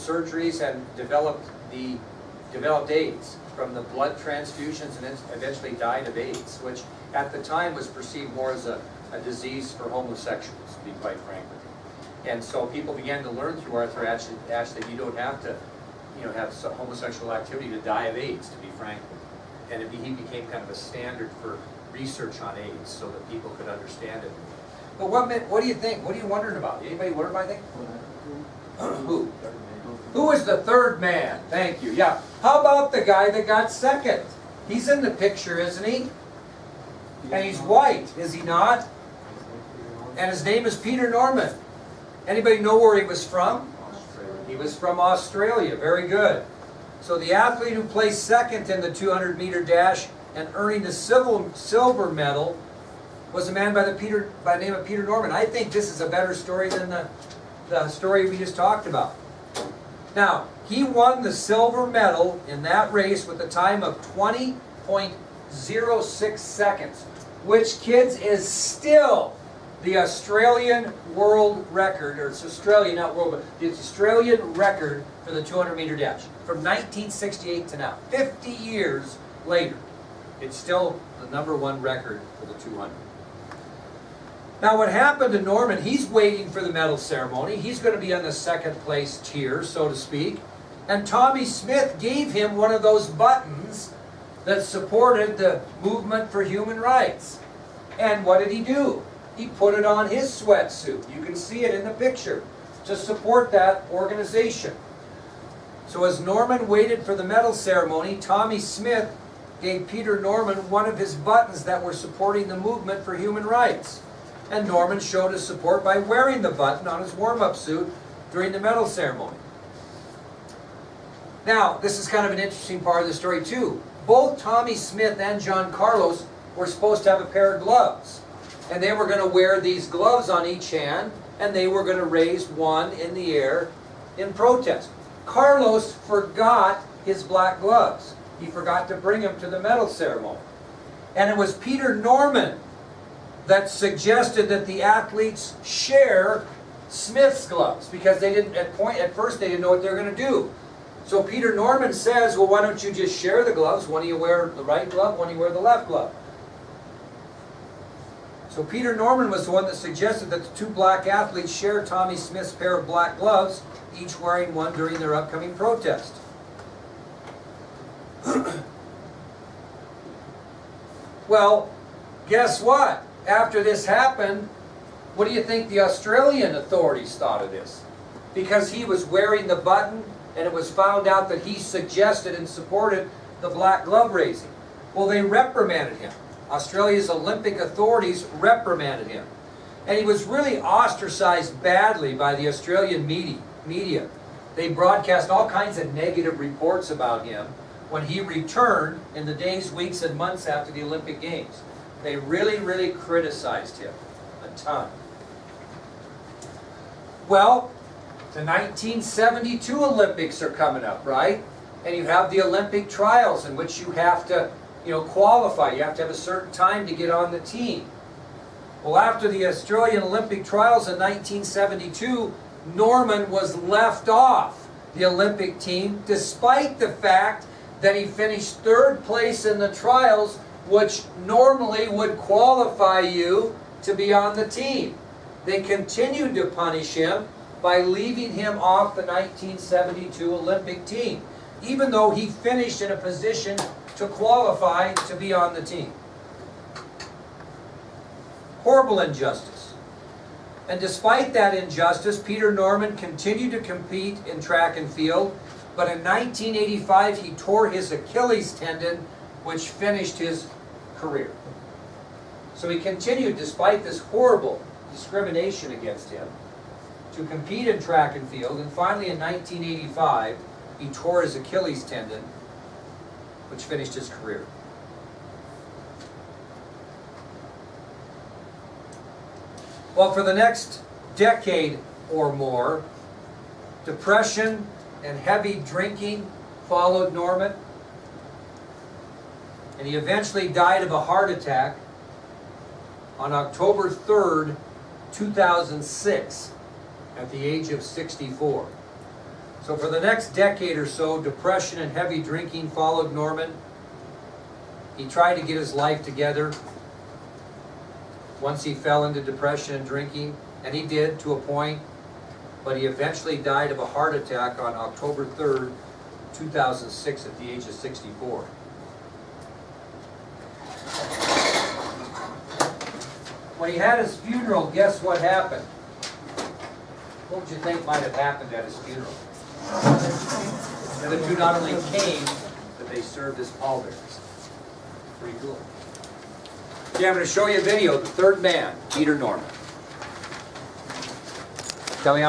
surgeries and developed AIDS from the blood transfusions, and then eventually died of AIDS, which at the time was perceived more as a disease for homosexuals, to be quite frank with you. And so people began to learn through Arthur Ashe that you don't have to, have homosexual activity to die of AIDS, to be frank with you. And he became kind of a standard for research on AIDS so that people could understand it. But what do you think? What are you wondering about? Anybody wondering about anything? Who? Who is the third man? Thank you. Yeah. How about the guy that got second? He's in the picture, isn't he? And he's white, is he not? And his name is Peter Norman. Anybody know where he was from? He was from Australia. Very good. So the athlete who placed second in the 200-meter dash and earning the silver medal was a man by the name of Peter Norman. I think this is a better story than the story we just talked about. Now, he won the silver medal in that race with a time of 20.06 seconds, which, kids, is still the Australian world record, or it's Australian, not world, but the Australian record for the 200-meter dash from 1968 to now. 50 years later, it's still the #1 record for the 200. Now what happened to Norman, he's waiting for the medal ceremony. He's going to be on the second place tier, so to speak. And Tommy Smith gave him one of those buttons that supported the movement for human rights. And what did he do? He put it on his sweatsuit. You can see it in the picture, to support that organization. So as Norman waited for the medal ceremony, Tommy Smith gave Peter Norman one of his buttons that were supporting the movement for human rights. And Norman showed his support by wearing the button on his warm-up suit during the medal ceremony. Now, this is kind of an interesting part of the story too. Both Tommy Smith and John Carlos were supposed to have a pair of gloves. And they were going to wear these gloves on each hand, and they were going to raise one in the air in protest. Carlos forgot his black gloves. He forgot to bring them to the medal ceremony. And it was Peter Norman that suggested that the athletes share Smith's gloves, because they didn't, at first they didn't know what they were going to do. So Peter Norman says, well, why don't you just share the gloves? One of you wear the right glove, one of you wear the left glove. So Peter Norman was the one that suggested that the two black athletes share Tommy Smith's pair of black gloves, each wearing one during their upcoming protest. Well, guess what? After this happened, what do you think the Australian authorities thought of this? Because he was wearing the button, and it was found out that he suggested and supported the black glove raising. Well, they reprimanded him. Australia's Olympic authorities reprimanded him. And he was really ostracized badly by the Australian media. They broadcast all kinds of negative reports about him when he returned in the days, weeks, and months after the Olympic Games. They really, really criticized him a ton. Well, the 1972 Olympics are coming up, right? And you have the Olympic trials in which you have to, qualify. You have to have a certain time to get on the team. Well, after the Australian Olympic trials in 1972, Norman was left off the Olympic team, despite the fact that he finished third place in the trials, which normally would qualify you to be on the team. They continued to punish him by leaving him off the 1972 Olympic team, even though he finished in a position to qualify to be on the team. Horrible injustice. And despite that injustice, Peter Norman continued to compete in track and field, but in 1985 he tore his Achilles tendon, which finished his career. So he continued, despite this horrible discrimination against him, to compete in track and field, and finally in 1985 he tore his Achilles tendon, which finished his career. Well, for the next decade or more, depression and heavy drinking followed Norman, and he eventually died of a heart attack on October 3rd, 2006, at the age of 64. So for the next decade or so, depression and heavy drinking followed Norman. He tried to get his life together once he fell into depression and drinking, and he did to a point, but he eventually died of a heart attack on October 3rd, 2006 at the age of 64. When he had his funeral, guess what happened? What would you think might have happened at his funeral? The two not only came, but they served as pallbearers. Pretty cool. Okay, I'm going to show you a video, the third man, Peter Norman. Tell me how